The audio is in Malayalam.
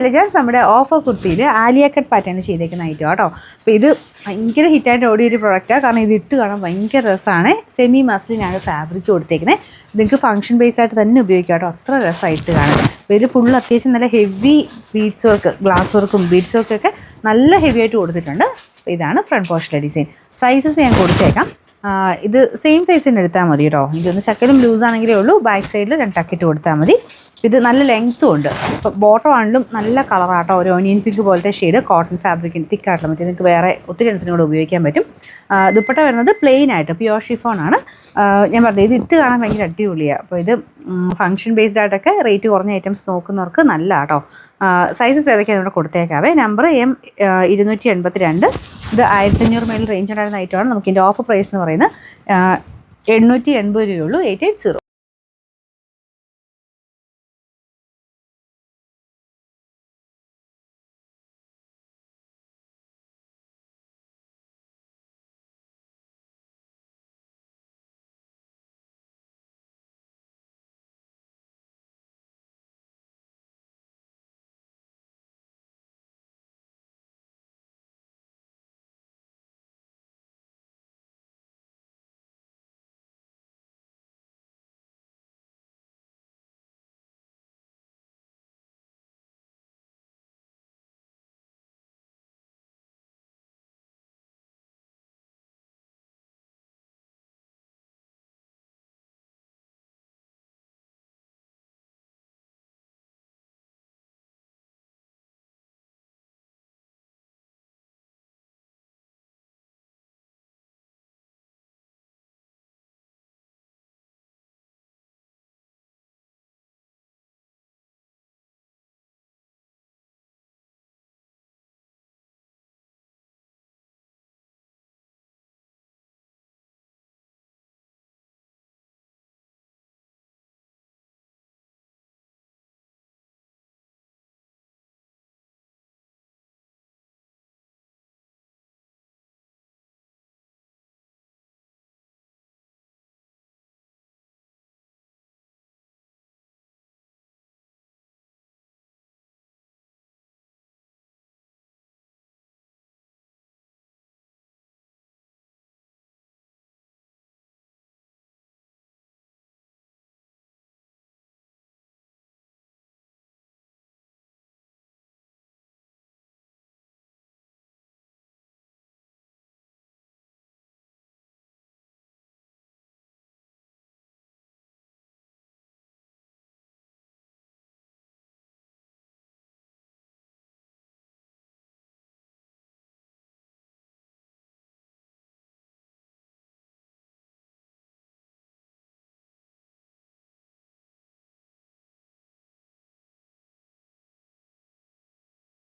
എലഗൻസ് നമ്മുടെ ഓഫർ കുർത്തിയിൽ ആലിയ കട്ട് പാറ്റേൺ ചെയ്തേക്കുന്ന ഐറ്റം കേട്ടോ. അപ്പോൾ ഇത് ഭയങ്കര ഹിറ്റായിട്ട് ഓടിയൊരു പ്രൊഡക്റ്റാണ്. കാരണം ഇത് ഇട്ട് കാണാൻ ഭയങ്കര രസമാണ്. സെമി മസ്ലിനാണ് ഫാബ്രിക് കൊടുത്തേക്കുന്നത്. നിങ്ങൾക്ക് ഫംഗ്ഷൻ ബേസ്ഡ് ആയിട്ട് തന്നെ ഉപയോഗിക്കാം കേട്ടോ. അത്ര രസമായിട്ട് കാണും. അപ്പോൾ ഇതിൽ ഫുൾ അത്യാവശ്യം നല്ല ഹെവി ബീഡ്സ് വർക്ക്, ഗ്ലാസ് വർക്കും ബീഡ്സ് വർക്കൊക്കെ നല്ല ഹെവി ആയിട്ട് കൊടുത്തിട്ടുണ്ട്. അപ്പോൾ ഇതാണ് ഫ്രണ്ട് പോർഷനിലെ ഡിസൈൻ. സൈസസ് ഞാൻ കൊടുത്തേക്കാം. ഇത് സെയിം സൈസിന് എടുത്താൽ മതി കേട്ടോ. ഇതൊന്ന് ശക്കലും ലൂസ് ആണെങ്കിലേ ഉള്ളൂ. ബാക്ക് സൈഡിൽ 2 ടക്കിട്ട് കൊടുത്താൽ മതി. ഇത് നല്ല ലെങ്ത്തും ഉണ്ട്. ഇപ്പോൾ ബോട്ടം ആണെങ്കിലും നല്ല കളറാട്ടോ. ഒരു ഓനിയൻ പിങ്ക് പോലത്തെ ഷെയ്ഡ്, കോട്ടൺ ഫാബ്രിക്കിന് തിക്കായിട്ടുള്ള മറ്റേ നിങ്ങൾക്ക് വേറെ ഒത്തിരി എണ്ണത്തിനും കൂടെ ഉപയോഗിക്കാൻ പറ്റും. ദുപ്പട്ട വരുന്നത് പ്ലെയിൻ ആയിട്ട് പ്യുവർ ഷിഫോൺ ആണ്. ഞാൻ പറഞ്ഞത് ഇത് ഇട്ട് കാണാൻ ഭയങ്കര അടിപൊളിയാണ്. അപ്പോൾ ഇത് ഫംഗ്ഷൻ ബേസ്ഡ് ആയിട്ടൊക്കെ റേറ്റ് കുറഞ്ഞ ഐറ്റംസ് നോക്കുന്നവർക്ക് നല്ല കേട്ടോ. സൈസസ് ഏതൊക്കെയാണ് ഇവിടെ കൊടുത്തേക്കാവേ. Number M282. ഇത് 1500 മേളിൽ റേഞ്ച് ഉണ്ടായിരുന്ന ഐറ്റമാണ്. നമുക്ക് ഇതിൻ്റെ ഓഫർ പ്രൈസ് എന്ന് പറയുന്നത് 880 രൂപയുള്ളൂ. 880.